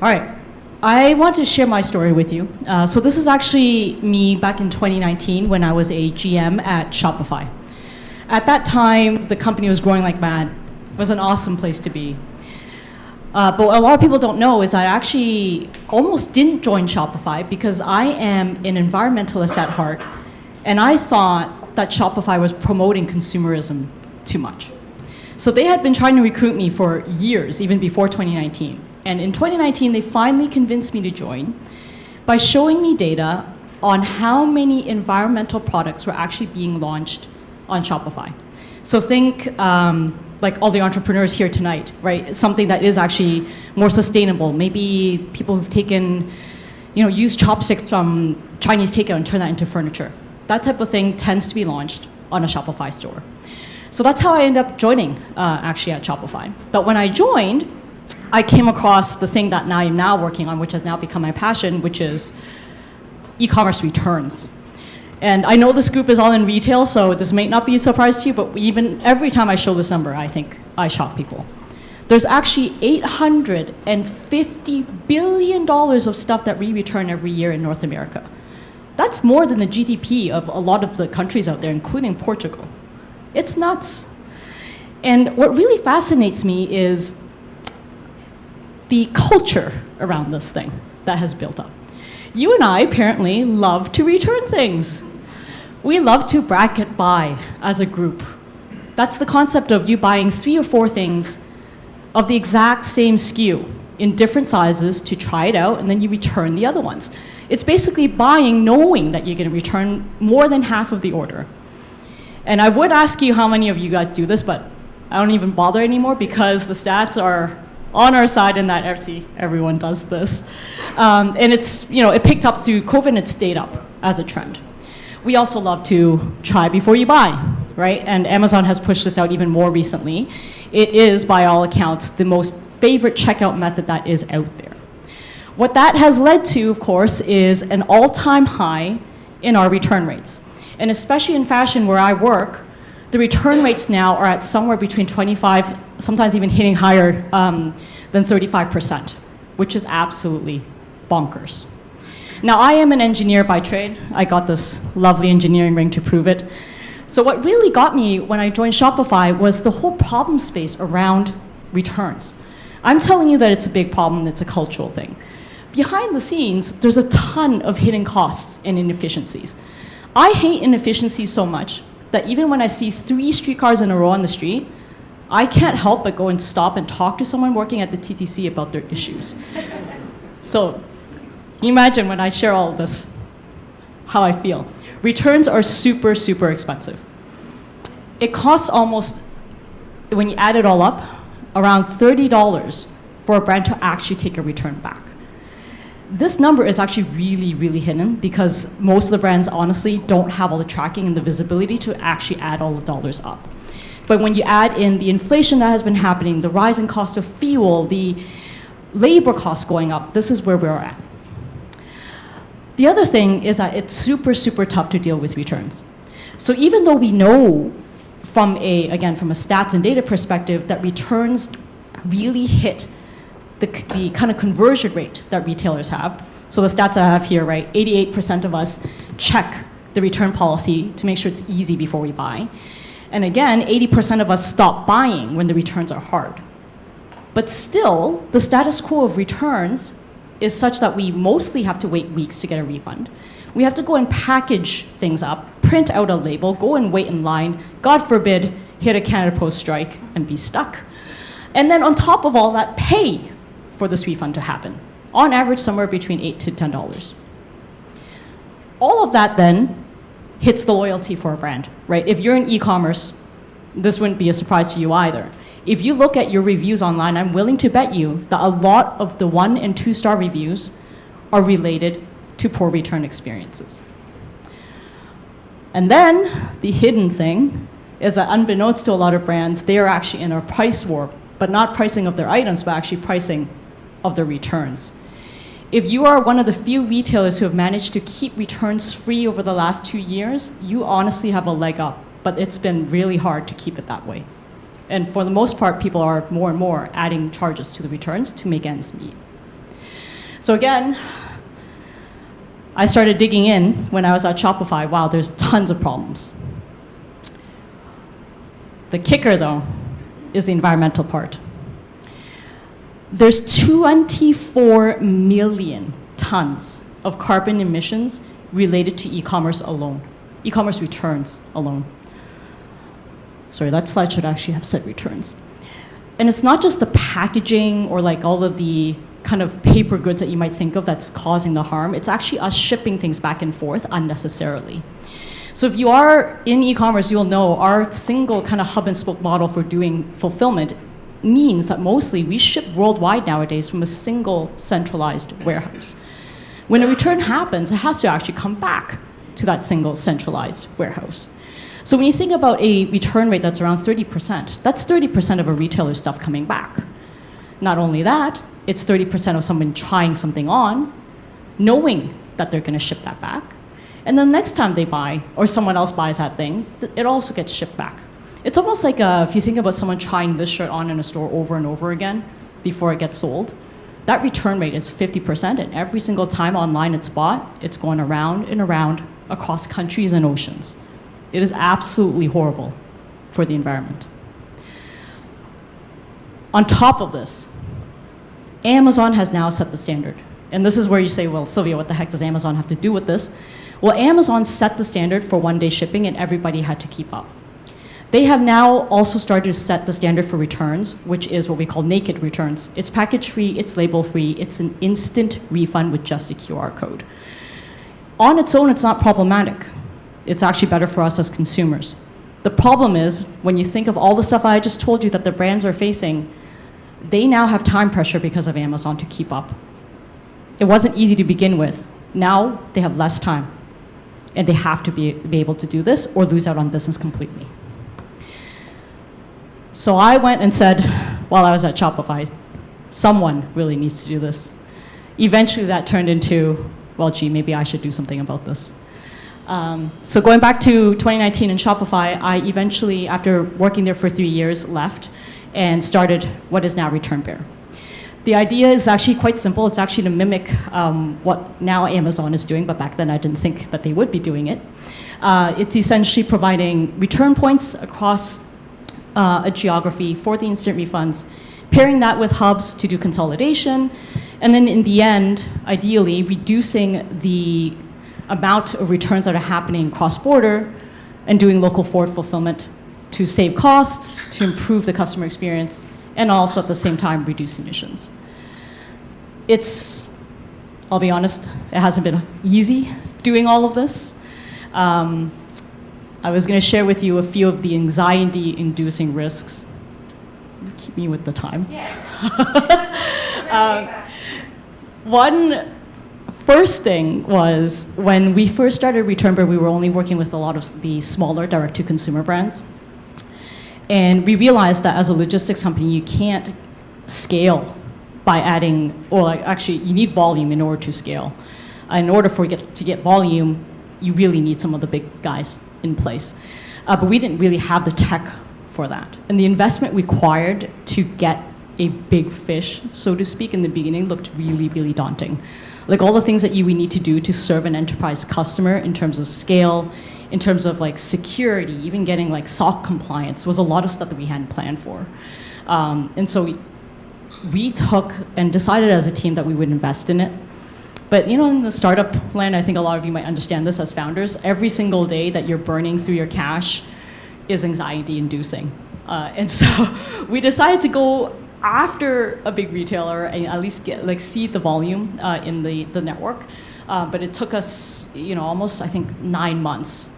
All right. I want to share my story with you. So this is actually me back in 2019 when I was a GM at Shopify. At that time, the company was growing like mad. It was an awesome place to be. But what a lot of people don't know is I actually almost didn't join Shopify because I am an environmentalist at heart, and I thought that Shopify was promoting consumerism too much. So they had been trying to recruit me for years, even before 2019. And in 2019, they finally convinced me to join by showing me data on how many environmental products were actually being launched on Shopify. So think like all the entrepreneurs here tonight, right? Something that is actually more sustainable. Maybe people who've taken, used chopsticks from Chinese takeout and turned that into furniture. That type of thing tends to be launched on a Shopify store. So that's how I ended up joining actually at Shopify. But when I joined, I came across the thing that I'm now working on, which has now become my passion, which is e-commerce returns. And I know this group is all in retail, so this may not be a surprise to you, but even every time I show this number, I think I shock people. There's actually $850 billion of stuff that we return every year in North America. That's more than the GDP of a lot of the countries out there, including Portugal. It's nuts. And what really fascinates me is the culture around this thing that has built up. You and I apparently love to return things. We love to bracket buy as a group. That's the concept of you buying 3 or 4 things of the exact same SKU in different sizes to try it out, and then you return the other ones. It's basically buying knowing that you're going to return more than half of the order. And I would ask you how many of you guys do this, but I don't even bother anymore because the stats are on our side in that everyone does this. And it's, it picked up through COVID and it stayed up as a trend. We also love to try before you buy, right? And Amazon has pushed this out even more recently. It is, by all accounts, the most favorite checkout method that is out there. What that has led to, of course, is an all-time high in our return rates. And especially in fashion where I work, the return rates now are at somewhere between 25, sometimes even hitting higher than 35%, which is absolutely bonkers. Now, I am an engineer by trade. I got this lovely engineering ring to prove it. So what really got me when I joined Shopify was the whole problem space around returns. I'm telling you that it's a big problem, it's a cultural thing. Behind the scenes, there's a ton of hidden costs and inefficiencies. I hate inefficiencies so much that even when I see 3 streetcars in a row on the street, I can't help but go and stop and talk to someone working at the TTC about their issues. So imagine when I share all of this, how I feel. Returns are super, super expensive. It costs almost, when you add it all up, around $30 for a brand to actually take a return back. This number is actually really, really hidden because most of the brands honestly don't have all the tracking and the visibility to actually add all the dollars up. But when you add in the inflation that has been happening, the rise in cost of fuel, the labor costs going up, this is where we're at. The other thing is that it's super, super tough to deal with returns. So even though we know from a stats and data perspective that returns really hit the kind of conversion rate that retailers have. So the stats I have here, right, 88% of us check the return policy to make sure it's easy before we buy. And again, 80% of us stop buying when the returns are hard. But still, the status quo of returns is such that we mostly have to wait weeks to get a refund. We have to go and package things up, print out a label, go and wait in line, God forbid, hit a Canada Post strike and be stuck. And then on top of all that, pay for this refund to happen. On average, somewhere between $8 to $10. All of that then hits the loyalty for a brand, right? If you're in e-commerce, this wouldn't be a surprise to you either. If you look at your reviews online, I'm willing to bet you that a lot of the 1- and 2-star reviews are related to poor return experiences. And then the hidden thing is that unbeknownst to a lot of brands, they are actually in a price war, but not pricing of their items, but actually pricing of their returns. If you are one of the few retailers who have managed to keep returns free over the last 2 years, you honestly have a leg up, but it's been really hard to keep it that way. And for the most part, people are more and more adding charges to the returns to make ends meet. So again, I started digging in when I was at Shopify. Wow, there's tons of problems. The kicker, though, is the environmental part. There's 24 million tons of carbon emissions related to e-commerce alone, e-commerce returns alone. Sorry, that slide should actually have said returns. And it's not just the packaging or like all of the kind of paper goods that you might think of that's causing the harm. It's actually us shipping things back and forth unnecessarily. So if you are in e-commerce, you'll know our single kind of hub and spoke model for doing fulfillment means that mostly we ship worldwide nowadays from a single centralized warehouse. When a return happens, it has to actually come back to that single centralized warehouse. So when you think about a return rate that's around 30%, that's 30% of a retailer's stuff coming back. Not only that, it's 30% of someone trying something on, knowing that they're going to ship that back. And then next time they buy, or someone else buys that thing, it also gets shipped back. It's almost like if you think about someone trying this shirt on in a store over and over again before it gets sold, that return rate is 50%, and every single time online it's bought, it's going around and around across countries and oceans. It is absolutely horrible for the environment. On top of this, Amazon has now set the standard. And this is where you say, well, Sylvia, what the heck does Amazon have to do with this? Well, Amazon set the standard for one-day shipping, and everybody had to keep up. They have now also started to set the standard for returns, which is what we call naked returns. It's package-free, it's label-free, it's an instant refund with just a QR code. On its own, it's not problematic. It's actually better for us as consumers. The problem is, when you think of all the stuff I just told you that the brands are facing, they now have time pressure because of Amazon to keep up. It wasn't easy to begin with. Now they have less time, and they have to be able to do this or lose out on business completely. So I went and said, while I was at Shopify, someone really needs to do this. Eventually that turned into, well, gee, maybe I should do something about this. So going back to 2019 in Shopify, I eventually, after working there for 3 years, left and started what is now ReturnBear. The idea is actually quite simple. It's actually to mimic what now Amazon is doing, but back then I didn't think that they would be doing it. It's essentially providing return points across a geography for the instant refunds, pairing that with hubs to do consolidation, and then in the end, ideally, reducing the amount of returns that are happening cross-border and doing local forward fulfillment to save costs, to improve the customer experience, and also at the same time reduce emissions. I'll be honest, it hasn't been easy doing all of this. I was going to share with you a few of the anxiety-inducing risks. Keep me with the time. Yeah. One first thing was when we first started ReturnBear, we were only working with a lot of the smaller direct-to-consumer brands. And we realized that as a logistics company, you can't scale by adding, actually, you need volume in order to scale. In order for you to get volume, you really need some of the big guys in place. But we didn't really have the tech for that. And the investment required to get a big fish, so to speak, in the beginning looked really, really daunting. Like all the things that we need to do to serve an enterprise customer in terms of scale, in terms of like security, even getting like SOC compliance was a lot of stuff that we hadn't planned for. And so we took and decided as a team that we would invest in it. But in the startup land, I think a lot of you might understand this as founders. Every single day that you're burning through your cash is anxiety-inducing. And so we decided to go after a big retailer and at least seed the volume in the network. But it took us, almost, I think, 9 months.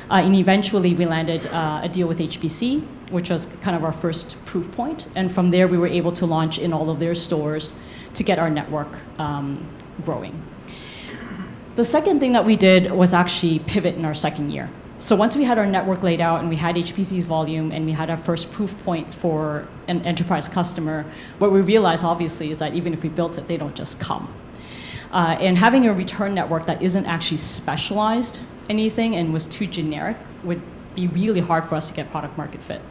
And eventually we landed a deal with HBC, which was kind of our first proof point. And from there, we were able to launch in all of their stores to get our network growing. The second thing that we did was actually pivot in our second year. So once we had our network laid out and we had HPC's volume and we had our first proof point for an enterprise customer, what we realized obviously is that even if we built it, they don't just come. And having a return network that isn't actually specialized anything and was too generic would be really hard for us to get product market fit.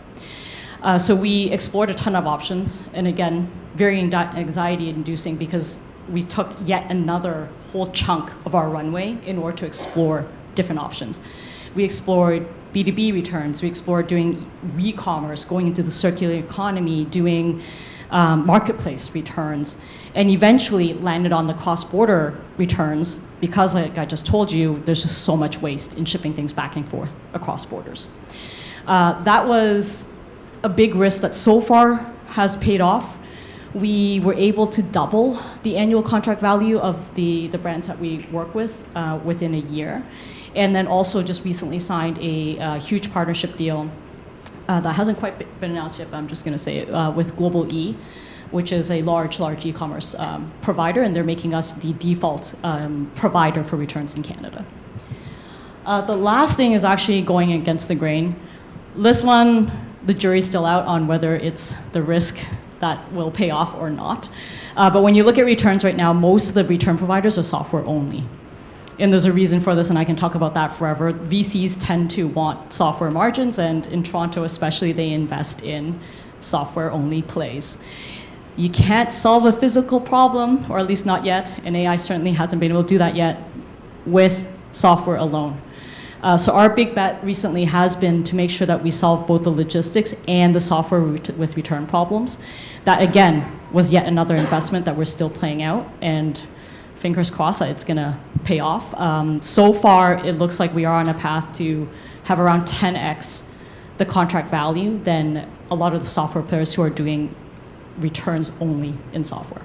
So we explored a ton of options, and again, very anxiety-inducing because we took yet another whole chunk of our runway in order to explore different options. We explored B2B returns, we explored doing e-commerce, going into the circular economy, doing marketplace returns, and eventually landed on the cross-border returns because, like I just told you, there's just so much waste in shipping things back and forth across borders. That was a big risk that so far has paid off. We were able to double the annual contract value of the brands that we work with within a year. And then also just recently signed a huge partnership deal that hasn't quite been announced yet, but I'm just going to say it, with Global E, which is a large e-commerce provider, and they're making us the default provider for returns in Canada. The last thing is actually going against the grain. This one, the jury's still out on whether it's the risk that will pay off or not. But when you look at returns right now, most of the return providers are software only. And there's a reason for this, and I can talk about that forever. VCs tend to want software margins, and in Toronto especially, they invest in software-only plays. You can't solve a physical problem, or at least not yet, and AI certainly hasn't been able to do that yet, with software alone. So our big bet recently has been to make sure that we solve both the logistics and the software with return problems. That, again, was yet another investment that we're still playing out, and fingers crossed that it's going to pay off. So far, it looks like we are on a path to have around 10x the contract value than a lot of the software players who are doing returns only in software.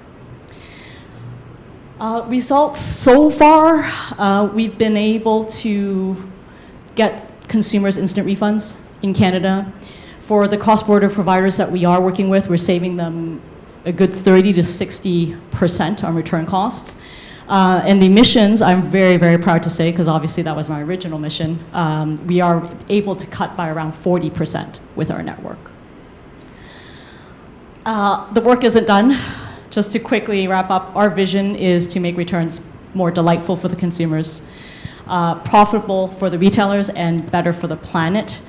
Results so far, we've been able to get consumers instant refunds in Canada. For the cross-border providers that we are working with, we're saving them a good 30 to 60% on return costs. And the emissions, I'm very, very proud to say, because obviously that was my original mission, we are able to cut by around 40% with our network. The work isn't done. Just to quickly wrap up, our vision is to make returns more delightful for the consumers, profitable for the retailers, and better for the planet.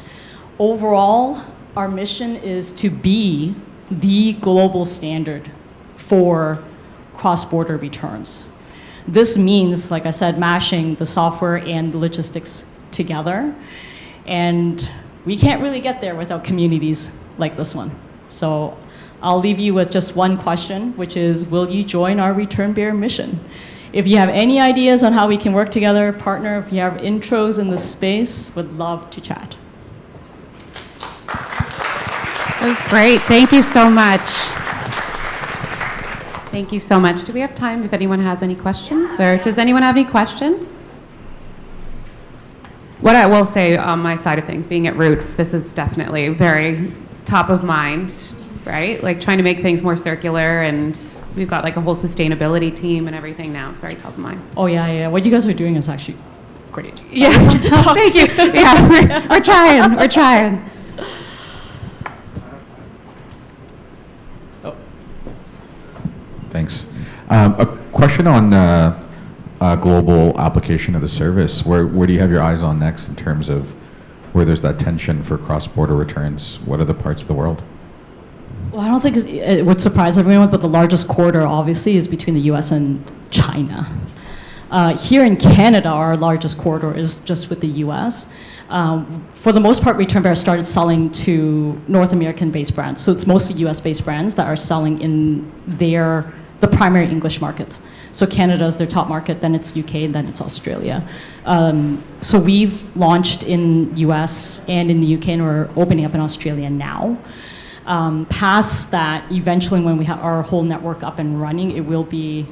Overall, our mission is to be the global standard for cross-border returns. This means, like I said, mashing the software and the logistics together. And we can't really get there without communities like this one. So I'll leave you with just one question, which is, will you join our ReturnBear mission? If you have any ideas on how we can work together, partner, if you have intros in this space, would love to chat. That was great. Thank you so much. Thank you so much. Do we have time if anyone has any questions? Or does anyone have any questions? What I will say on my side of things, being at Roots, this is definitely very top of mind, right? Like trying to make things more circular, and we've got like a whole sustainability team and everything now. It's very top of mind. Oh, yeah. What you guys are doing is actually great. Yeah, thank you. Yeah, we're trying. Thanks. A question on global application of the service. Where do you have your eyes on next in terms of where there's that tension for cross-border returns? What other parts of the world? Well, I don't think it would surprise everyone, but the largest corridor, obviously, is between the US and China. Here in Canada, our largest corridor is just with the US. For the most part, ReturnBear started selling to North American-based brands. So it's mostly US-based brands that are selling in the primary English markets. So Canada is their top market, then it's UK, and then it's Australia. So we've launched in US and in the UK, and we're opening up in Australia now. Past that, eventually when we have our whole network up and running, it will be,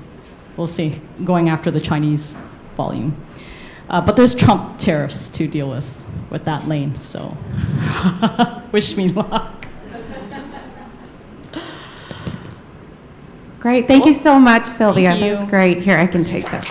we'll see, going after the Chinese volume. But there's Trump tariffs to deal with that lane, so wish me luck. Great, thank you so much, Sylvia. Thank you. That was great. Here, I can take that.